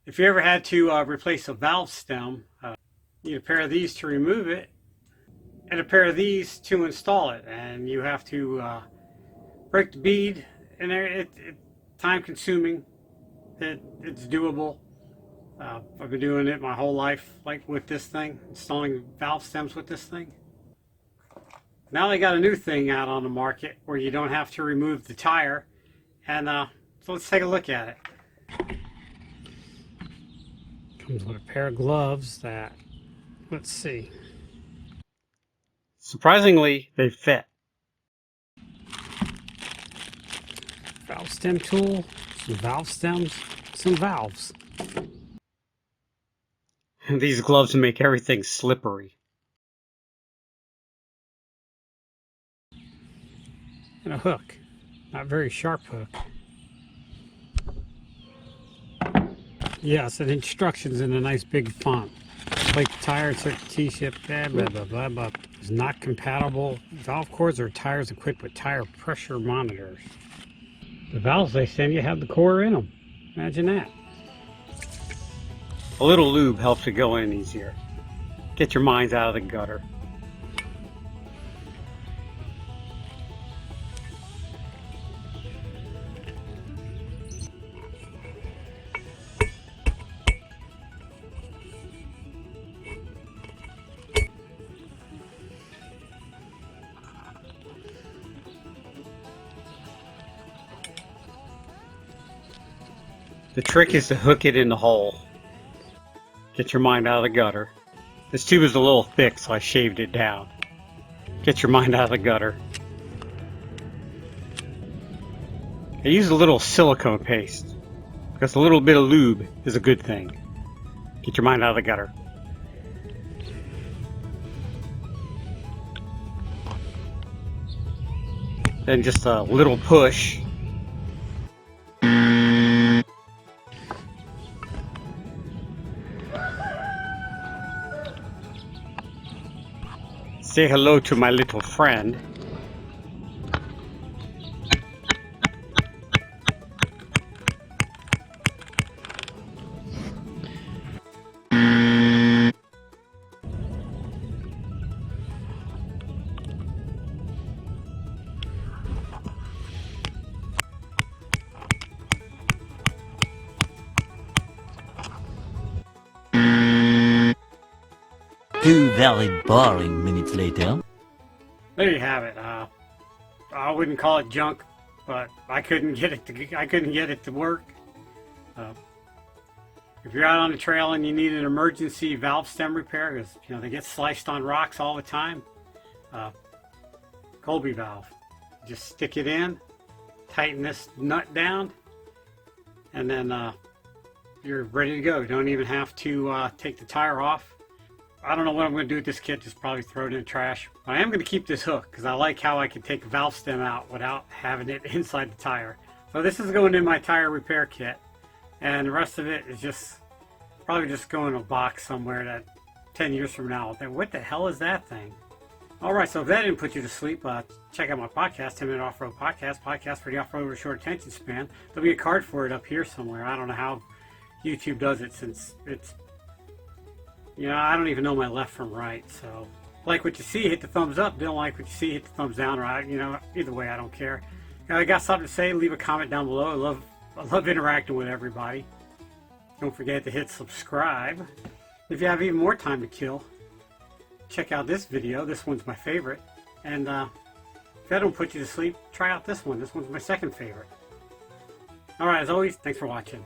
If you ever had to replace a valve stem, you need a pair of these to remove it and a pair of these to install it. And you have to break the bead, and it's time consuming. It's doable. I've been doing it my whole life, like with this thing, installing valve stems with this thing. Now they got a new thing out on the market where you don't have to remove the tire. And so let's take a look at it. Comes with a pair of gloves that, let's see. Surprisingly, they fit. Valve stem tool, some valve stems, some valves. These gloves make everything slippery. And a hook, not very sharp hook. Yes, and instructions in a nice big font. Like the tire, insert the T-ship, blah, blah, blah, blah, blah. Is not compatible. Valve cores or tires equipped with tire pressure monitors. The valves they send you have the core in them. Imagine that. A little lube helps it go in easier. Get your minds out of the gutter. The trick is to hook it in the hole. Get your mind out of the gutter. This tube is a little thick, so I shaved it down. Get your mind out of the gutter. I use a little silicone paste, because a little bit of lube is a good thing. Get your mind out of the gutter. Then just a little push. Say hello to my little friend. Two very boring minutes later. There you have it. I wouldn't call it junk, but I couldn't get it to work. If you're out on the trail and you need an emergency valve stem repair, because they get sliced on rocks all the time, Colby valve. Just stick it in, tighten this nut down, and then you're ready to go. You don't even have to take the tire off. I don't know what I'm going to do with this kit, just probably throw it in the trash. But I am going to keep this hook because I like how I can take a valve stem out without having it inside the tire. So this is going in my tire repair kit, and the rest of it is just probably just go in a box somewhere that 10 years from now I'll think, what the hell is that thing? Alright, so if that didn't put you to sleep, check out my podcast, 10 Minute Off-Road Podcast for the off-road with a short attention span. There'll be a card for it up here somewhere. I don't know how YouTube does it since it's I don't even know my left from right, so like what you see, hit the thumbs up. Don't like what you see, hit the thumbs down, right? Either way, I don't care. I got something to say, leave a comment down below. I love interacting with everybody. Don't forget to hit subscribe. If you have even more time to kill, check out this video. This one's my favorite. And if that don't put you to sleep, try out this one. This one's my second favorite. Alright, as always, thanks for watching.